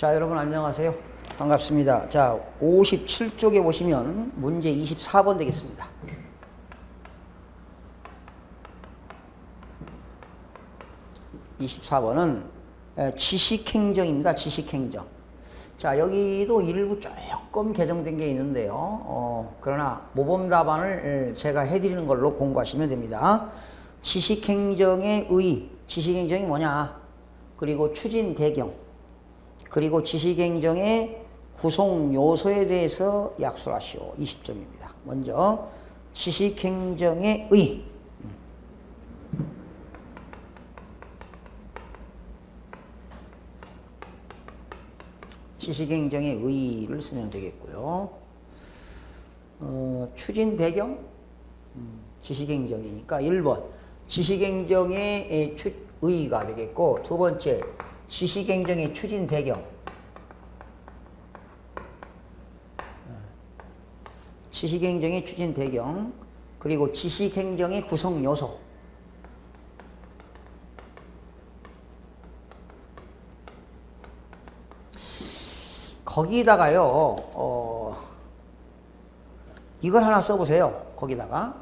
자, 여러분 안녕하세요. 반갑습니다. 자, 57쪽에 보시면 문제 24번 되겠습니다. (24번은) 지식행정입니다. 지식행정. 자, 여기도 일부 조금 개정된 게 있는데요. 그러나 모범 답안을 제가 해드리는 걸로 공부하시면 됩니다. 지식행정의 의의, 지식행정이 뭐냐, 그리고 추진 배경, 그리고 지식행정의 구성 요소에 대해서 약술하시오. 20점입니다. 먼저 지식행정의 의의. 지식행정의 의의를 쓰면 되겠고요. 추진 배경, 지식행정이니까 1번 지식행정의 의의가 되겠고, 두 번째 지식행정의 추진 배경, 지식행정의 추진 배경, 그리고 지식행정의 구성 요소. 거기다가요, 이걸 하나 써보세요. 거기다가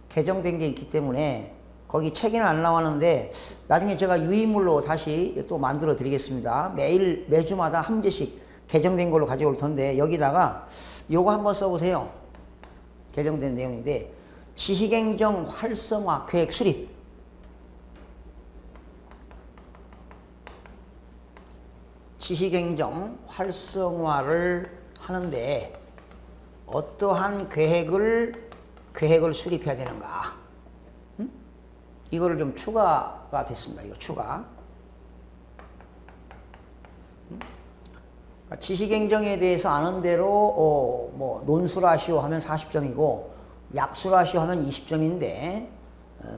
개정된 게 있기 때문에 거기 책에는 안 나왔는데 나중에 제가 유인물로 다시 또 만들어 드리겠습니다. 매주마다 한 문제씩 개정된 걸로 가져올 텐데, 여기다가 요거 한번 써보세요. 개정된 내용인데, 지식행정 활성화 계획 수립. 지식행정 활성화를 하는데 어떠한 계획을 수립해야 되는가? 이거를 좀 추가가 됐습니다. 이거 추가. 지식행정에 대해서 아는 대로 뭐 논술하시오 하면 40점이고 약술하시오 하면 20점인데,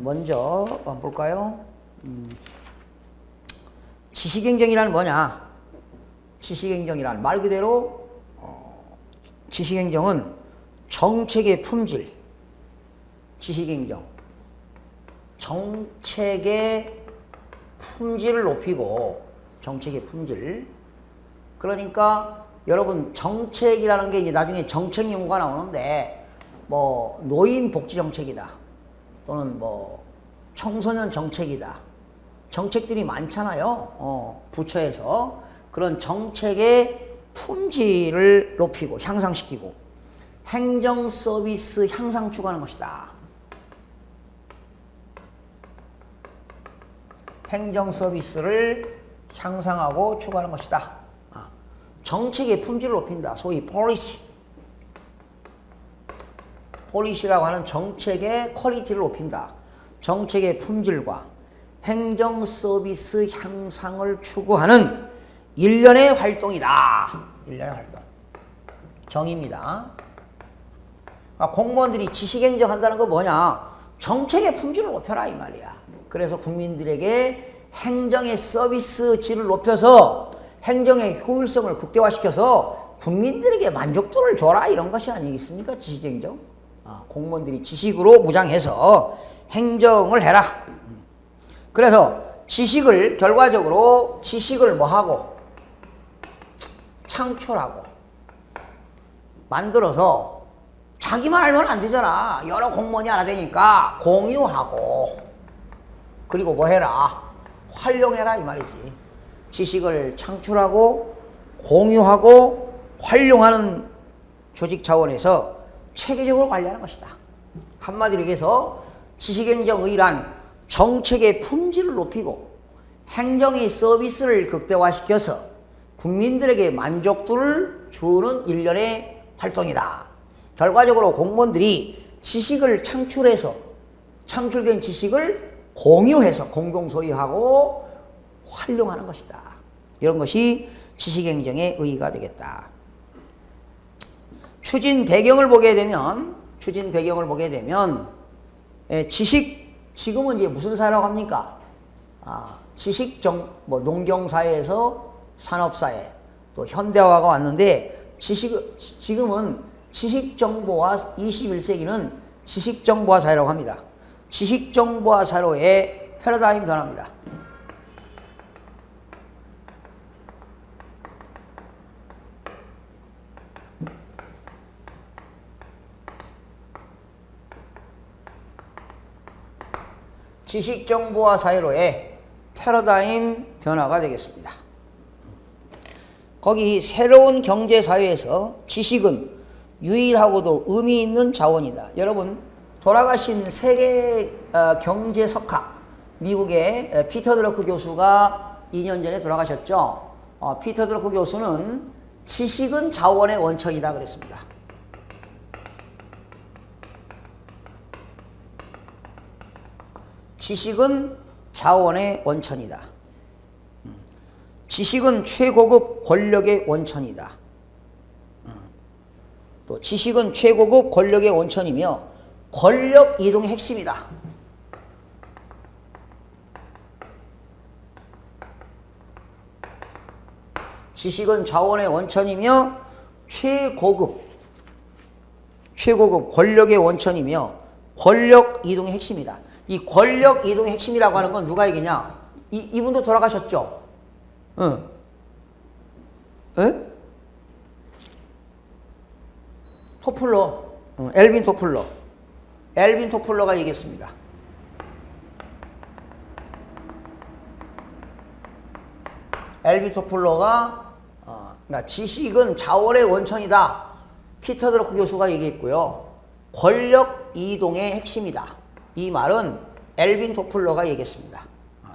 먼저 한번 볼까요? 지식행정이란 뭐냐? 지식행정이란 말 그대로 지식행정은 정책의 품질, 지식행정 정책의 품질을 높이고, 정책의 품질. 그러니까 여러분, 정책이라는 게 이제 나중에 정책 용어가 나오는데, 뭐 노인 복지 정책이다, 또는 뭐 청소년 정책이다, 정책들이 많잖아요. 부처에서. 그런 정책의 품질을 높이고 향상시키고 행정 서비스 향상 추구하는 것이다. 행정 서비스를 향상하고 추구하는 것이다. 정책의 품질을 높인다. 소위 폴리시라고 하는 정책의 퀄리티를 높인다. 정책의 품질과 행정 서비스 향상을 추구하는 일련의 활동이다. 일련의 활동. 정의입니다. 공무원들이 지식행정 한다는 거 뭐냐? 정책의 품질을 높여라 이 말이야. 그래서 국민들에게 행정의 서비스 질을 높여서 행정의 효율성을 극대화시켜서 국민들에게 만족도를 줘라, 이런 것이 아니겠습니까? 지식행정. 공무원들이 지식으로 무장해서 행정을 해라. 그래서 지식을, 결과적으로 지식을 뭐하고 창출하고 만들어서, 자기만 알면 안 되잖아. 여러 공무원이 알아야 되니까 공유하고, 그리고 뭐 해라? 활용해라 이 말이지. 지식을 창출하고 공유하고 활용하는 조직 차원에서 체계적으로 관리하는 것이다. 한마디로 얘기해서 지식행정의란 정책의 품질을 높이고 행정의 서비스를 극대화시켜서 국민들에게 만족도를 주는 일련의 활동이다. 결과적으로 공무원들이 지식을 창출해서 창출된 지식을 공유해서 공동소유하고 활용하는 것이다. 이런 것이 지식행정의 의의가 되겠다. 추진 배경을 보게 되면 지금은 이제 무슨 사회라고 합니까? 농경사회에서 산업사회, 또 현대화가 왔는데, 지금은 지식정보화, 21세기는 지식정보화 사회라고 합니다. 지식정보화 사회의 패러다임 변화입니다. 지식정보화 사회로의 패러다임 변화가 되겠습니다. 거기 새로운 경제사회에서 지식은 유일하고도 의미 있는 자원이다. 여러분, 돌아가신 세계 경제석학, 미국의 피터 드러크 교수가 2년 전에 돌아가셨죠. 피터 드러크 교수는 지식은 자원의 원천이다 그랬습니다. 지식은 자원의 원천이다. 지식은 최고급 권력의 원천이다. 또 지식은 최고급 권력의 원천이며 권력 이동의 핵심이다. 지식은 자원의 원천이며 최고급 권력의 원천이며 권력 이동의 핵심이다. 이 권력 이동의 핵심이라고 하는 건 누가 얘기냐? 이분도 돌아가셨죠? 응. 에? 토플러. 엘빈 토플러. 엘빈 토플러가 얘기했습니다. 엘빈 토플러가 그러니까 지식은 자원의 원천이다. 피터 드러크 교수가 얘기했고요. 권력 이동의 핵심이다. 이 말은 엘빈 토플러가 얘기했습니다.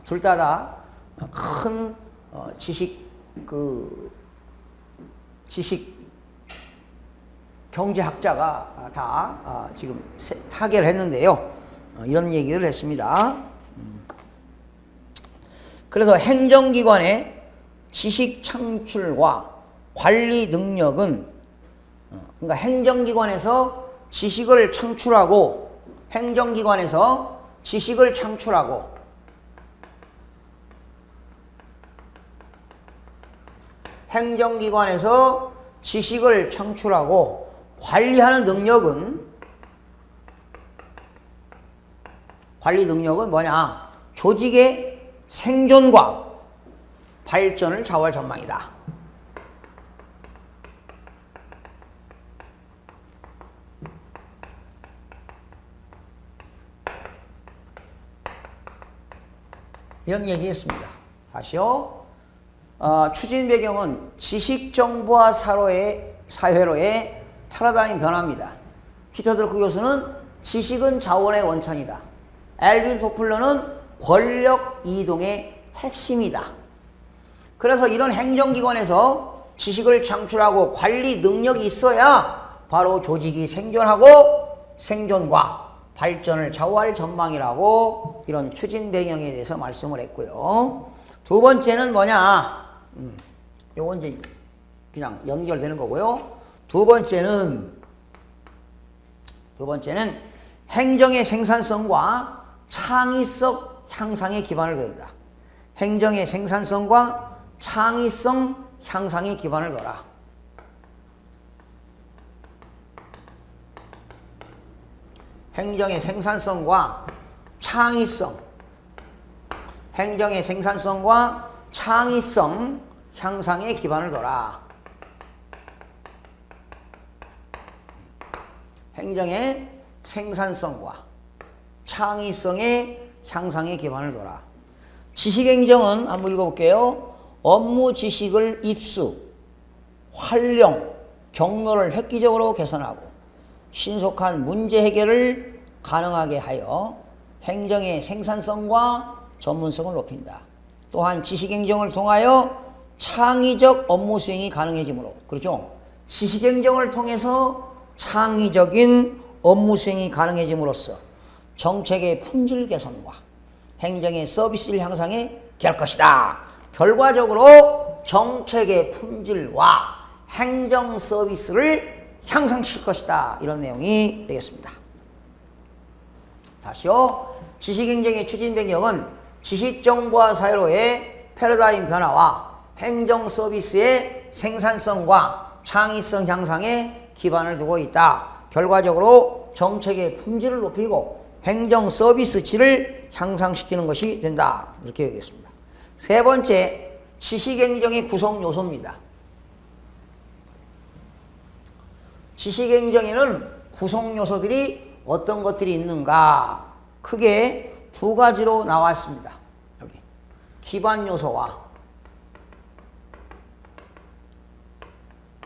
둘 다 큰 지식 경제학자가 다 지금 타결을 했는데요. 이런 얘기를 했습니다. 그래서 행정기관의 지식 창출과 관리 능력은 그러니까 행정기관에서 지식을 창출하고 관리하는 능력은 뭐냐? 조직의 생존과 발전을 좌우할 전망이다. 이런 얘기했습니다. 다시요. 추진 배경은 지식정보화 사회로의 패러다임 변화입니다. 피터 드러크 교수는 지식은 자원의 원천이다. 엘빈 토플러는 권력 이동의 핵심이다. 그래서 이런 행정기관에서 지식을 창출하고 관리 능력이 있어야 바로 조직이 생존하고 생존과 발전을 좌우할 전망이라고 이런 추진 배경에 대해서 말씀을 했고요. 두 번째는 뭐냐? 요건 이제 그냥 연결되는 거고요. 두 번째는 행정의 생산성과 창의성 향상에 기반을 둔다. 행정의 생산성과 창의성 향상에 기반을 둬라. 행정의 생산성과 창의성 향상에 기반을 둬라. 행정의 생산성과 창의성의 향상에 기반을 둬라. 지식행정은 한번 읽어볼게요. 업무 지식을 입수, 활용, 경로를 획기적으로 개선하고 신속한 문제 해결을 가능하게 하여 행정의 생산성과 전문성을 높인다. 또한 지식행정을 통하여 창의적 업무 수행이 가능해지므로, 그렇죠? 지식행정을 통해서 창의적인 업무 수행이 가능해짐으로써 정책의 품질 개선과 행정의 서비스를 향상해 갈 것이다. 결과적으로 정책의 품질과 행정 서비스를 향상시킬 것이다. 이런 내용이 되겠습니다. 다시요. 지식행정의 추진 배경은 지식정보화 사회로의 패러다임 변화와 행정 서비스의 생산성과 창의성 향상에 기반을 두고 있다. 결과적으로 정책의 품질을 높이고 행정 서비스 질을 향상시키는 것이 된다. 이렇게 얘기했습니다. 세 번째, 지식행정의 구성 요소입니다. 지식행정에는 구성 요소들이 어떤 것들이 있는가? 크게 두 가지로 나왔습니다. 여기 기반 요소와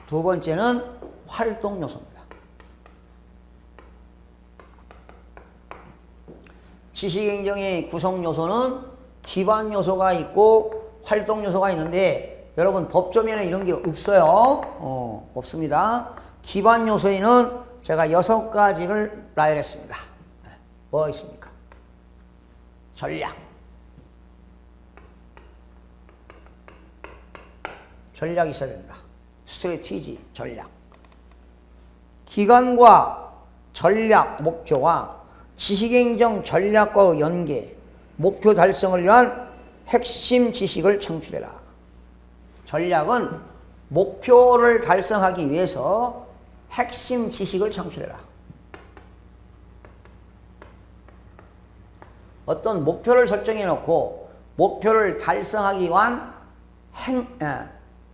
두 번째는 활동 요소입니다. 지식행정의 구성 요소는 기반 요소가 있고 활동 요소가 있는데 여러분 법조면에 이런 게 없어요. 없습니다. 기반 요소에는 제가 6가지를 나열했습니다. 뭐 있습니까? 전략. 전략이 있어야 된다. 스트래티지, 전략. 기관과 전략, 목표와 지식행정 전략과의 연계, 목표 달성을 위한 핵심 지식을 창출해라. 전략은 목표를 달성하기 위해서 핵심 지식을 창출해라. 어떤 목표를 설정해 놓고 목표를 달성하기 위한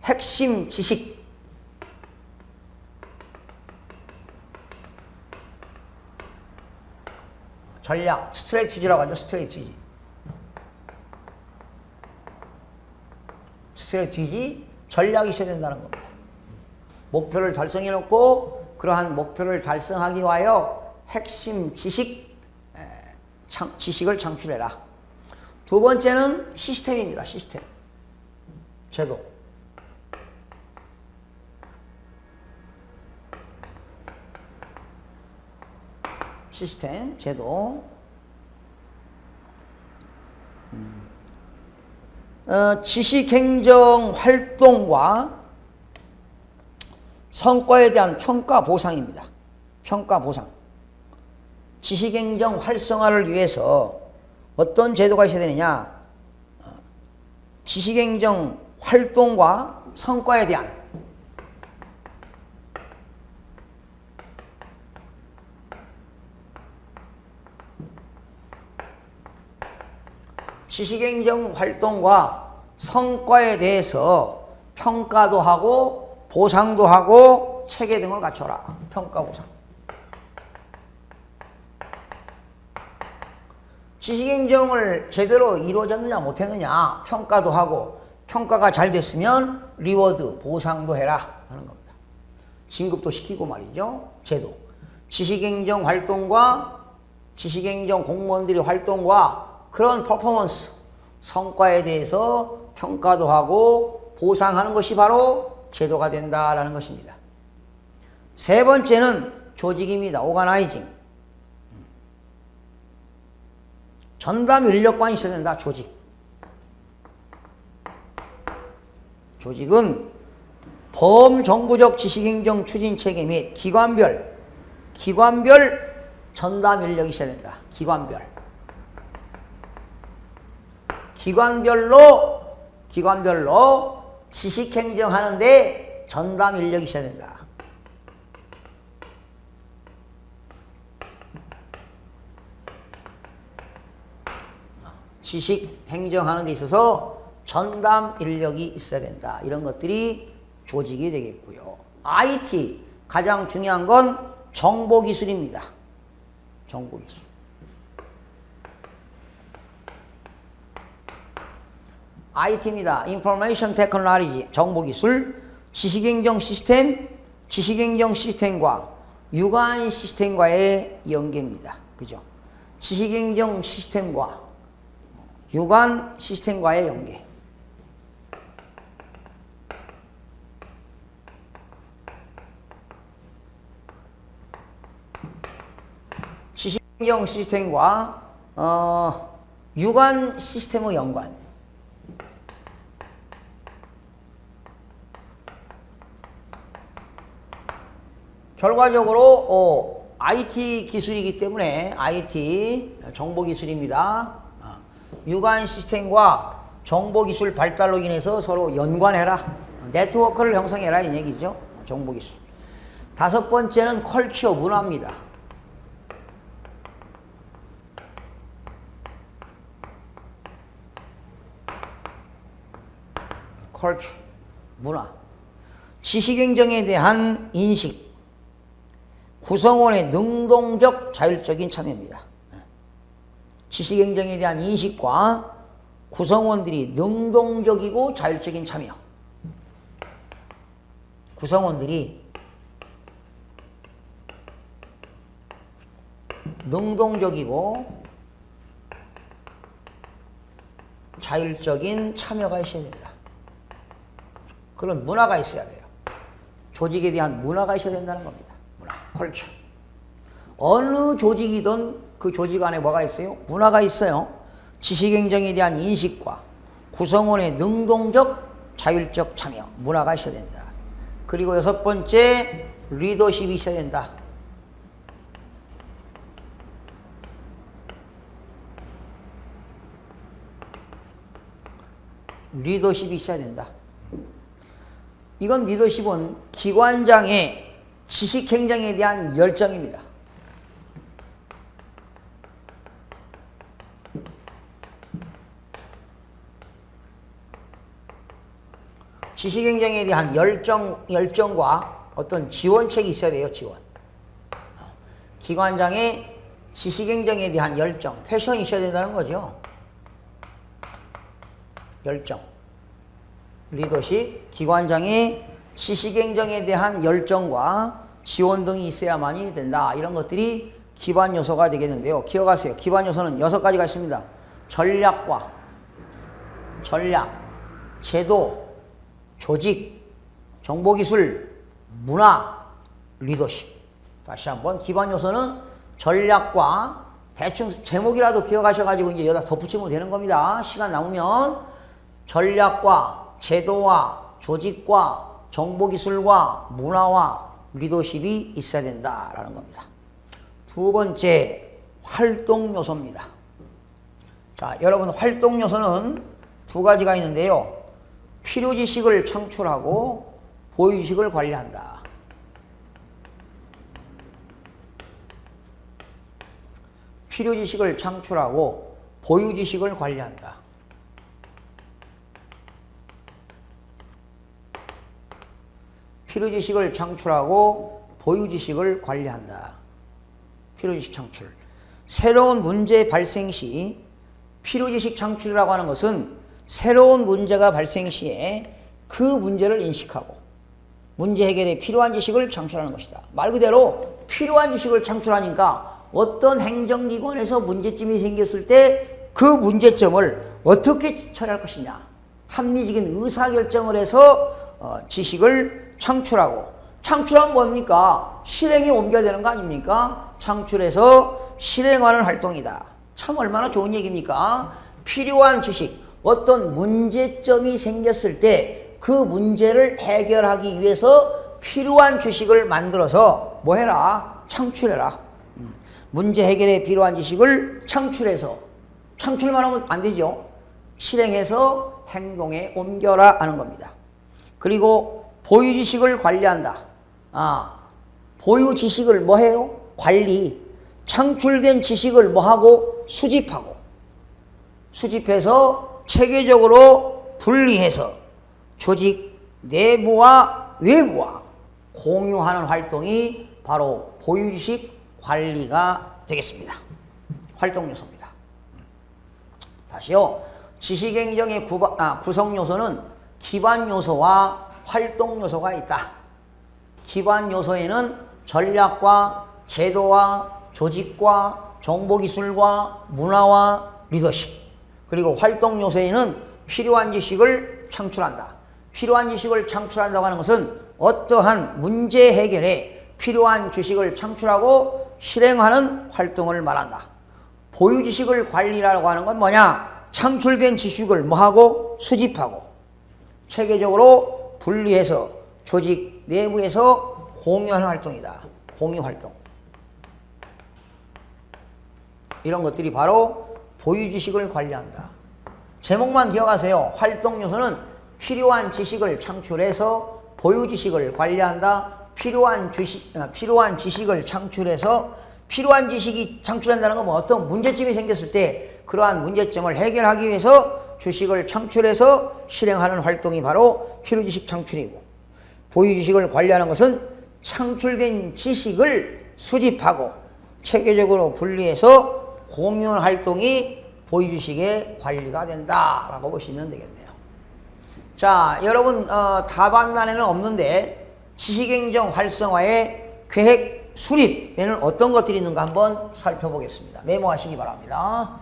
핵심 지식. 전략, 스트래티지라고 하죠. 스트래티지. 스트래티지, 전략이 있어야 된다는 겁니다. 목표를 달성해 놓고 그러한 목표를 달성하기 위하여 핵심 지식을 창출해라. 두 번째는 시스템입니다. 시스템. 제도. 시스템, 제도. 지식행정 활동과 성과에 대한 평가 보상입니다. 평가 보상. 지식행정 활성화를 위해서 어떤 제도가 있어야 되느냐? 지식행정 활동과 성과에 대한 지식행정 활동과 성과에 대해서 평가도 하고 보상도 하고 체계 등을 갖춰라. 평가 보상. 지식행정을 제대로 이루어졌느냐 못했느냐 평가도 하고 평가가 잘 됐으면 리워드 보상도 해라 하는 겁니다. 진급도 시키고 말이죠. 제도. 지식행정 활동과 지식행정 공무원들의 활동과 그런 퍼포먼스, 성과에 대해서 평가도 하고 보상하는 것이 바로 제도가 된다라는 것입니다. 세 번째는 조직입니다. 오가나이징. 전담 인력관이 있어야 된다. 조직. 조직은 범정부적 지식행정 추진체계 및 기관별 전담 인력이 있어야 된다. 기관별로 지식행정하는데 전담 인력이 있어야 된다. 지식행정하는 데 있어서 전담 인력이 있어야 된다. 이런 것들이 조직이 되겠고요. IT, 가장 중요한 건 정보기술입니다. 정보기술. IT입니다. Information Technology, 정보기술, 지식행정 시스템과 유관 시스템과의 연계입니다. 그죠? 지식행정 시스템과 유관 시스템과의 연계. 지식행정 시스템과 유관 시스템의 연관. 결과적으로 IT 기술이기 때문에 IT 정보기술입니다. 유관 시스템과 정보기술 발달로 인해서 서로 연관해라. 네트워크를 형성해라 이 얘기죠. 정보기술. 다섯 번째는 컬처, 문화입니다. 컬처, 문화. 지식행정에 대한 인식. 구성원의 능동적 자율적인 참여입니다. 지식행정에 대한 인식과 구성원들이 능동적이고 자율적인 참여. 구성원들이 능동적이고 자율적인 참여가 있어야 된다. 그런 문화가 있어야 돼요. 조직에 대한 문화가 있어야 된다는 겁니다. 문화, 컬처. 어느 조직이든 그 조직 안에 뭐가 있어요? 문화가 있어요. 지식행정에 대한 인식과 구성원의 능동적 자율적 참여, 문화가 있어야 된다. 그리고 6번째, 리더십이 있어야 된다. 리더십이 있어야 된다. 이건 리더십은 기관장의 지식행정에 대한 열정입니다. 지식행정에 대한 열정과 어떤 지원책이 있어야 돼요, 지원. 기관장의 지식행정에 대한 열정, 패션이 있어야 된다는 거죠. 열정. 리더십, 기관장의 지식행정에 대한 열정과 지원 등이 있어야만이 된다. 이런 것들이 기반 요소가 되겠는데요. 기억하세요. 기반 요소는 6가지가 있습니다. 전략, 제도, 조직, 정보기술, 문화, 리더십. 다시 한번 기반 요소는 전략과 대충 제목이라도 기억하셔가지고 이제 여기다 덧붙이면 되는 겁니다. 시간 남으면 전략과 제도와 조직과 정보기술과 문화와 리더십이 있어야 된다라는 겁니다. 2번째, 활동 요소입니다. 자, 여러분 활동 요소는 2가지가 있는데요. 필요지식을 창출하고 보유지식을 관리한다. 필요지식을 창출하고 보유지식을 관리한다. 필요지식을 창출하고 보유지식을 관리한다. 필요지식 창출. 새로운 문제 발생 시 필요지식 창출이라고 하는 것은 새로운 문제가 발생 시에 그 문제를 인식하고 문제 해결에 필요한 지식을 창출하는 것이다. 말 그대로 필요한 지식을 창출하니까 어떤 행정기관에서 문제점이 생겼을 때 그 문제점을 어떻게 처리할 것이냐. 합리적인 의사결정을 해서 지식을 창출하고, 창출하면 뭡니까? 실행에 옮겨야 되는 거 아닙니까? 창출해서 실행하는 활동이다. 참 얼마나 좋은 얘기입니까? 필요한 지식, 어떤 문제점이 생겼을 때 그 문제를 해결하기 위해서 필요한 지식을 만들어서 뭐 해라? 창출해라. 문제 해결에 필요한 지식을 창출해서, 창출만 하면 안 되죠. 실행해서 행동에 옮겨라 하는 겁니다. 그리고 보유 지식을 관리한다. 보유 지식을 뭐 해요? 관리. 창출된 지식을 뭐 하고? 수집하고. 수집해서 체계적으로 분리해서 조직 내부와 외부와 공유하는 활동이 바로 보유 지식 관리가 되겠습니다. 활동 요소입니다. 다시요. 지식행정의 구성 요소는 기반 요소와 활동 요소가 있다. 기반 요소에는 전략과 제도와 조직과 정보기술과 문화와 리더십, 그리고 활동 요소에는 필요한 지식을 창출한다. 필요한 지식을 창출한다고 하는 것은 어떠한 문제 해결에 필요한 지식을 창출하고 실행하는 활동을 말한다. 보유 지식을 관리라고 하는 건 뭐냐? 창출된 지식을 뭐하고? 수집하고 체계적으로 분리해서 조직 내부에서 공유하는 활동이다. 공유 활동. 이런 것들이 바로 보유 지식을 관리한다. 제목만 기억하세요. 활동 요소는 필요한 지식을 창출해서 보유 지식을 관리한다. 필요한 지식을 창출해서, 필요한 지식이 창출한다는 건 뭐 어떤 문제점이 생겼을 때 그러한 문제점을 해결하기 위해서 지식을 창출해서 실행하는 활동이 바로 필요 지식 창출이고, 보유 지식을 관리하는 것은 창출된 지식을 수집하고 체계적으로 분리해서 공연 활동이 보유주식의 관리가 된다라고 보시면 되겠네요. 자, 여러분 답안란에는 없는데 지식행정 활성화의 계획 수립에는 어떤 것들이 있는가 한번 살펴보겠습니다. 메모하시기 바랍니다.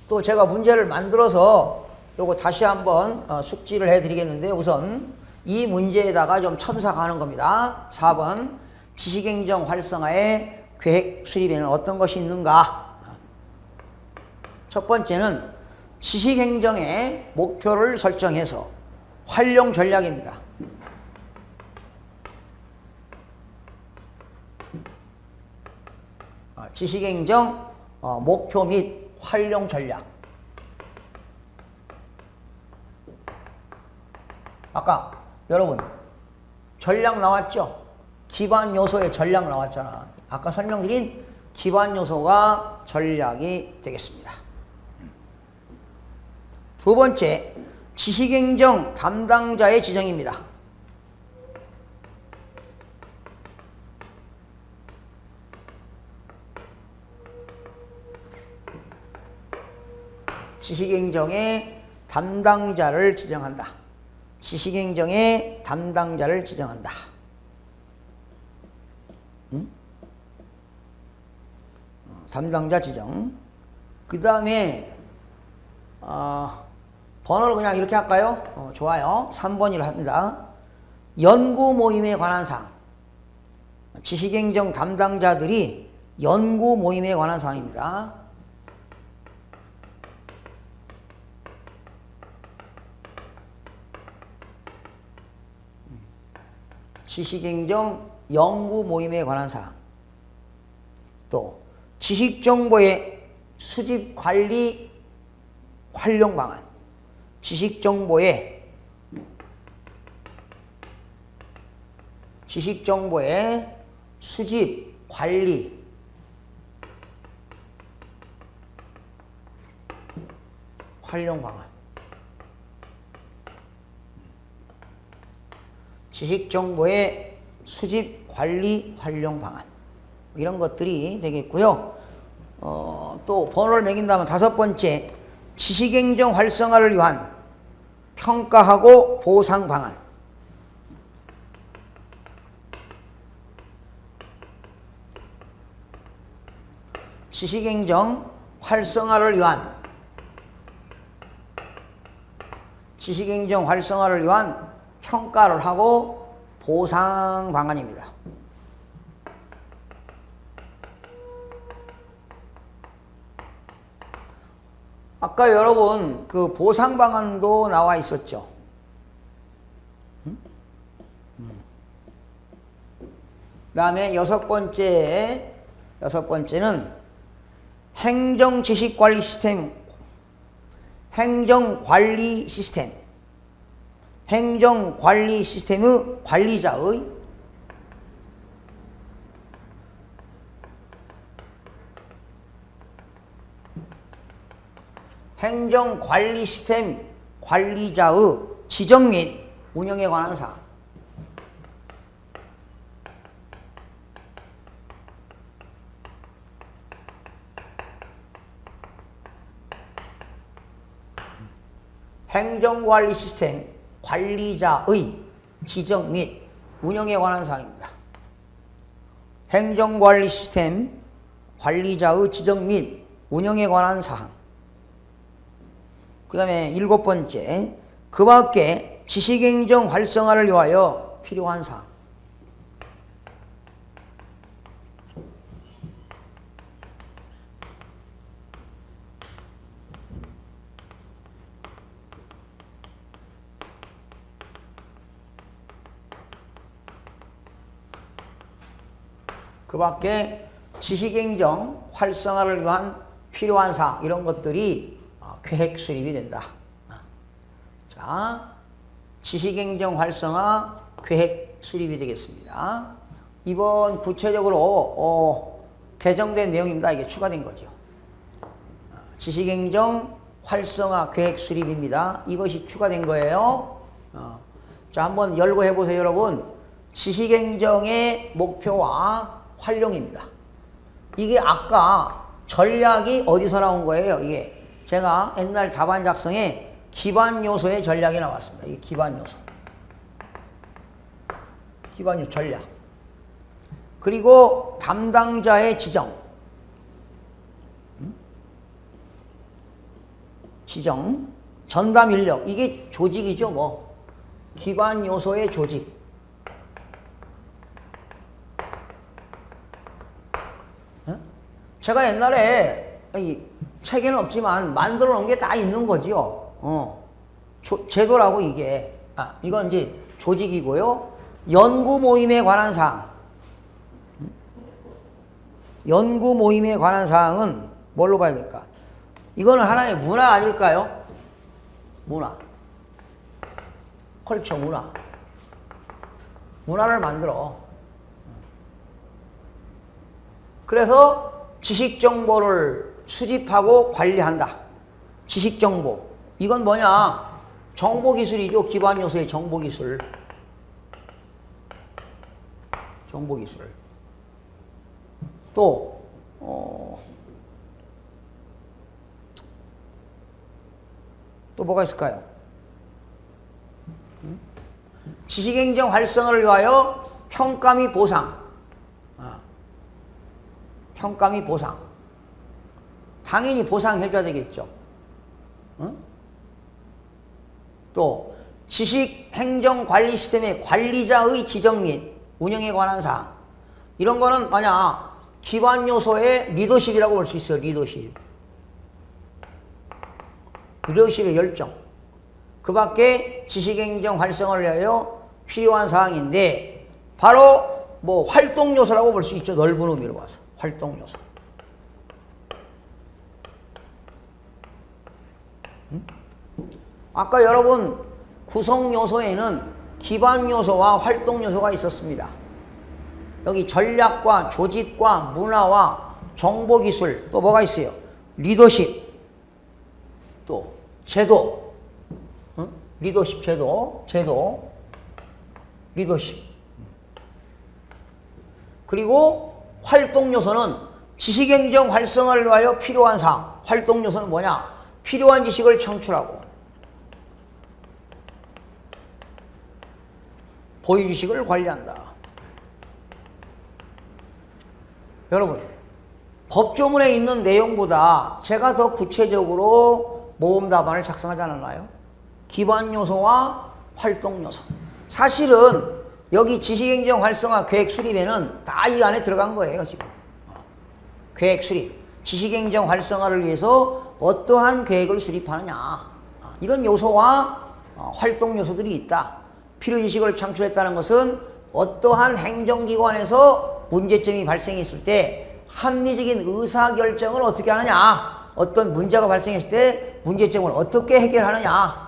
또 제가 문제를 만들어서 요거 다시 한번 숙지를 해드리겠는데 우선 이 문제에다가 좀 첨삭하는 겁니다. 4번 지식행정 활성화의 계획 수립에는 어떤 것이 있는가? 첫 번째는 지식행정의 목표를 설정해서 활용 전략입니다. 지식행정 목표 및 활용 전략. 아까 여러분 전략 나왔죠? 기반 요소의 전략 나왔잖아. 아까 설명드린 기반 요소가 전략이 되겠습니다. 두 번째, 지식행정 담당자의 지정입니다. 지식행정의 담당자를 지정한다. 지식행정의 담당자를 지정한다. 담당자 지정. 그 다음에 번호를 그냥 이렇게 할까요? 좋아요. 3번이라 합니다. 연구 모임에 관한 사항. 지식행정 담당자들이 연구 모임에 관한 사항입니다. 지식행정 연구 모임에 관한 사항. 또 지식정보의 수집 관리 활용 방안. 지식정보의 수집 관리 활용 방안. 지식정보의 수집 관리 활용 방안. 이런 것들이 되겠고요. 또 번호를 매긴다면 다섯 번째, 지식행정 활성화를 위한 평가하고 보상 방안. 지식행정 활성화를 위한 평가를 하고 보상 방안입니다. 아까 여러분 그 보상 방안도 나와 있었죠. 그다음에 여섯 번째는 행정지식관리 시스템, 행정관리 시스템의 관리자의 행정관리 시스템 관리자의 지정 및 운영에 관한 사항. 행정관리 시스템 관리자의 지정 및 운영에 관한 사항입니다. 행정관리 시스템 관리자의 지정 및 운영에 관한 사항. 그 다음에 일곱 번째, 그 밖에 지식행정 활성화를 위하여 필요한 사항. 그 밖에 지식행정 활성화를 위한 필요한 사항, 이런 것들이 계획 수립이 된다. 자, 지식행정 활성화 계획 수립이 되겠습니다. 이번 구체적으로 개정된 내용입니다. 이게 추가된 거죠. 지식행정 활성화 계획 수립입니다. 이것이 추가된 거예요. 자, 한번 열고 해보세요, 여러분. 지식행정의 목표와 활용입니다. 이게 아까 전략이 어디서 나온 거예요? 이게 제가 옛날 답안 작성에 기반 요소의 전략이 나왔습니다. 이게 기반 요소. 기반 요소 전략. 그리고 담당자의 지정. 지정. 전담 인력. 이게 조직이죠, 뭐. 기반 요소의 조직. 제가 옛날에 책에는 없지만 만들어 놓은 게 다 있는 거지요. 제도라고 이게. 이건 이제 조직이고요. 연구 모임에 관한 사항. 연구 모임에 관한 사항은 뭘로 봐야 될까? 이거는 하나의 문화 아닐까요? 문화. 컬처 문화. 문화를 만들어. 그래서 지식 정보를 수집하고 관리한다. 지식 정보. 이건 뭐냐? 정보 기술이죠. 기반 요소의 정보 기술. 정보 기술. 또 또 뭐가 있을까요? 지식행정 활성화를 위하여 평가 및 보상. 평가 및 보상. 당연히 보상해줘야 되겠죠. 또 지식행정관리 시스템의 관리자의 지정 및 운영에 관한 사항. 이런 거는 뭐냐? 기반 요소의 리더십이라고 볼 수 있어요. 리더십. 리더십의 열정. 그 밖에 지식행정 활성화를 위하여 필요한 사항인데 바로 뭐 활동 요소라고 볼 수 있죠. 넓은 의미로 봐서. 활동 요소. 아까 여러분 구성 요소에는 기반 요소와 활동 요소가 있었습니다. 여기 전략과 조직과 문화와 정보 기술 또 뭐가 있어요? 리더십 또 제도 리더십 제도 리더십 그리고 활동 요소는 지식행정 활성화를 위하여 필요한 사항. 활동 요소는 뭐냐? 필요한 지식을 창출하고 보유 지식을 관리한다. 여러분, 법조문에 있는 내용보다 제가 더 구체적으로 모범 답안을 작성하지 않았나요? 기반 요소와 활동 요소. 사실은 여기 지식행정 활성화 계획 수립에는 다 이 안에 들어간 거예요, 지금. 계획 수립. 지식행정 활성화를 위해서 어떠한 계획을 수립하느냐. 이런 요소와 활동 요소들이 있다. 필요 지식을 창출했다는 것은 어떠한 행정기관에서 문제점이 발생했을 때 합리적인 의사결정을 어떻게 하느냐. 어떤 문제가 발생했을 때 문제점을 어떻게 해결하느냐.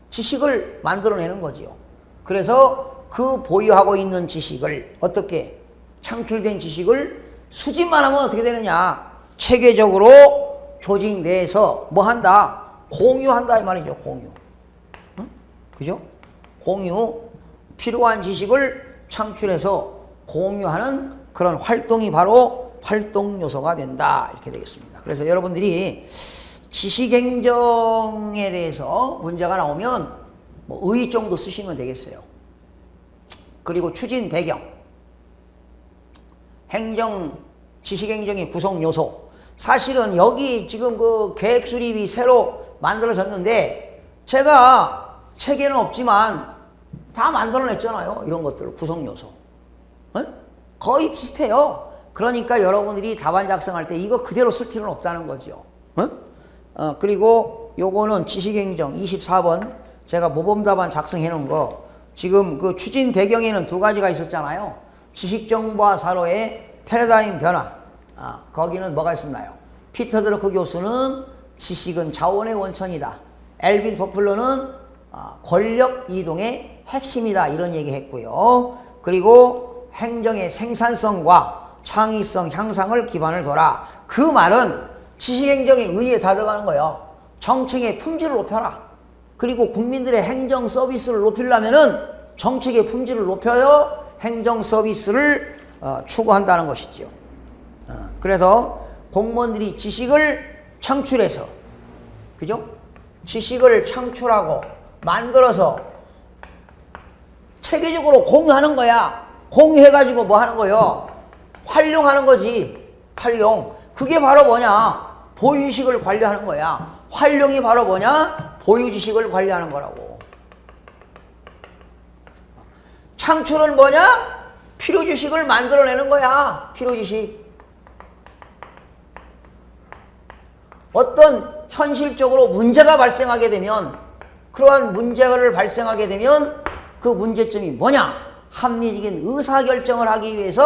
지식을 만들어내는 거지요. 그래서 그 보유하고 있는 지식을 어떻게 창출된 지식을 수집만 하면 어떻게 되느냐. 체계적으로 조직 내에서 뭐 한다? 공유한다 이 말이죠. 공유. 그죠? 공유. 필요한 지식을 창출해서 공유하는 그런 활동이 바로 활동 요소가 된다. 이렇게 되겠습니다. 그래서 여러분들이 지식행정에 대해서 문제가 나오면 뭐 의 정도 쓰시면 되겠어요. 그리고 추진 배경, 행정, 지식행정의 구성 요소. 사실은 여기 지금 그 계획 수립이 새로 만들어졌는데 제가 책에는 없지만 다 만들어냈잖아요. 이런 것들, 구성 요소. 거의 비슷해요. 그러니까 여러분들이 답안 작성할 때 이거 그대로 쓸 필요는 없다는 거죠. 그리고 요거는 지식행정 24번 제가 모범 답안 작성해 놓은 거 지금 그 추진 배경에는 두 가지가 있었잖아요. 지식정보화 사로의 패러다임 변화. 거기는 뭐가 있었나요? 피터 드러크 교수는 지식은 자원의 원천이다. 엘빈 토플러는 권력 이동의 핵심이다. 이런 얘기 했고요. 그리고 행정의 생산성과 창의성 향상을 기반을 둬라. 그 말은 지식행정의 의의에 다 들어가는 거예요. 정책의 품질을 높여라. 그리고 국민들의 행정 서비스를 높이려면은 정책의 품질을 높여야 행정 서비스를 추구한다는 것이죠. 그래서 공무원들이 지식을 창출해서, 그죠? 지식을 창출하고 만들어서 체계적으로 공유하는 거야. 공유해가지고 뭐 하는 거요? 활용하는 거지. 활용. 그게 바로 뭐냐? 보유지식을 관리하는 거야. 활용이 바로 뭐냐? 보유지식을 관리하는 거라고. 창출은 뭐냐? 필요지식을 만들어내는 거야. 필요지식. 어떤 현실적으로 문제가 발생하게 되면, 그러한 문제를 발생하게 되면 그 문제점이 뭐냐? 합리적인 의사결정을 하기 위해서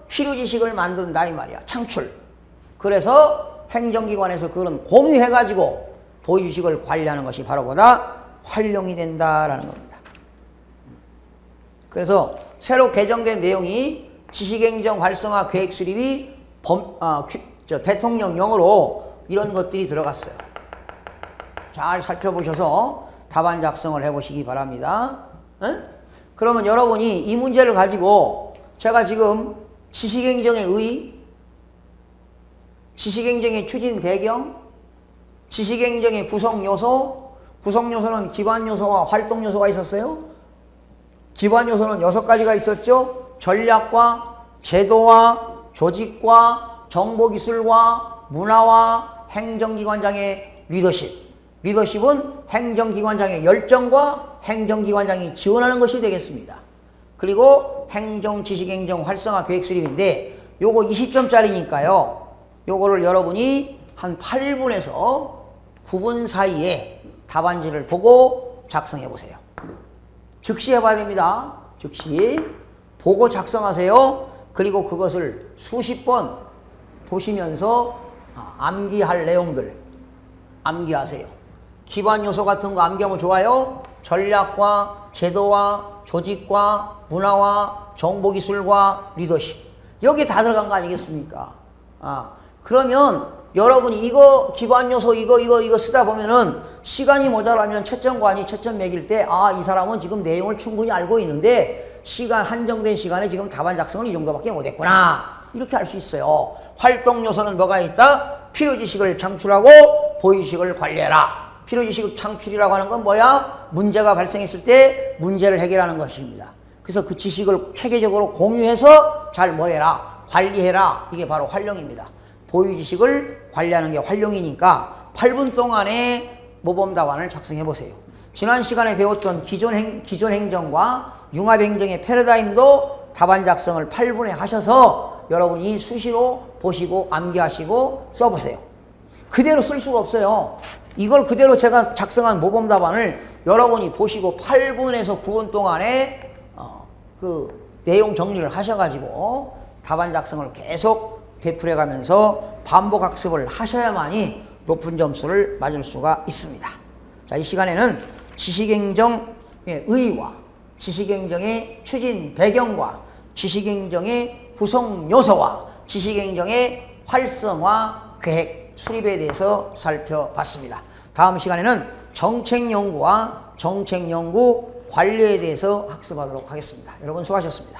필요지식을 만든다 이 말이야. 창출. 그래서 행정기관에서 그런 공유해가지고 보유지식을 관리하는 것이 바로 뭐다? 활용이 된다라는 겁니다. 그래서 새로 개정된 내용이 지식행정 활성화 계획 수립이 대통령령으로 이런 것들이 들어갔어요. 잘 살펴보셔서 답안 작성을 해보시기 바랍니다. 에? 그러면 여러분이 이 문제를 가지고 제가 지금 지식행정의 지식행정의 추진 배경, 지식행정의 구성요소, 구성요소는 기반요소와 활동요소가 있었어요. 기반요소는 6가지가 있었죠. 전략과 제도와 조직과 정보기술과 문화와 행정기관장의 리더십. 리더십은 행정기관장의 열정과 행정기관장이 지원하는 것이 되겠습니다. 그리고 행정지식행정 활성화 계획 수립인데 요거 20점짜리니까요. 요거를 여러분이 한 8분에서 9분 사이에 답안지를 보고 작성해 보세요. 즉시 해봐야 됩니다. 즉시 보고 작성하세요. 그리고 그것을 수십 번 보시면서 암기할 내용들 암기하세요. 기반 요소 같은 거 암기하면 좋아요. 전략과 제도와 조직과 문화와 정보기술과 리더십. 여기 다 들어간 거 아니겠습니까? 그러면 여러분이 이거 기반 요소 이거 쓰다 보면은 시간이 모자라면 채점관이 채점 매길 때 이 사람은 지금 내용을 충분히 알고 있는데 한정된 시간에 지금 답안 작성을 이 정도밖에 못했구나. 이렇게 알 수 있어요. 활동 요소는 뭐가 있다? 필요지식을 창출하고 보유지식을 관리해라. 필요지식 창출이라고 하는 건 뭐야? 문제가 발생했을 때 문제를 해결하는 것입니다. 그래서 그 지식을 체계적으로 공유해서 잘 뭐해라? 관리해라. 이게 바로 활용입니다. 보유지식을 관리하는 게 활용이니까 8분 동안에 모범답안을 작성해 보세요. 지난 시간에 배웠던 기존 행정과 융합행정의 패러다임도 답안 작성을 8분에 하셔서 여러분이 수시로 보시고 암기하시고 써보세요. 그대로 쓸 수가 없어요. 이걸 그대로 제가 작성한 모범답안을 여러분이 보시고 8분에서 9분 동안에 그 내용 정리를 하셔가지고 답안 작성을 계속 되풀이 가면서 반복 학습을 하셔야만이 높은 점수를 맞을 수가 있습니다. 자, 이 시간에는 지식행정의 의의와 지식행정의 추진 배경과 지식행정의 구성 요소와 지식행정의 활성화 계획 수립에 대해서 살펴봤습니다. 다음 시간에는 정책연구와 정책연구 관리에 대해서 학습하도록 하겠습니다. 여러분 수고하셨습니다.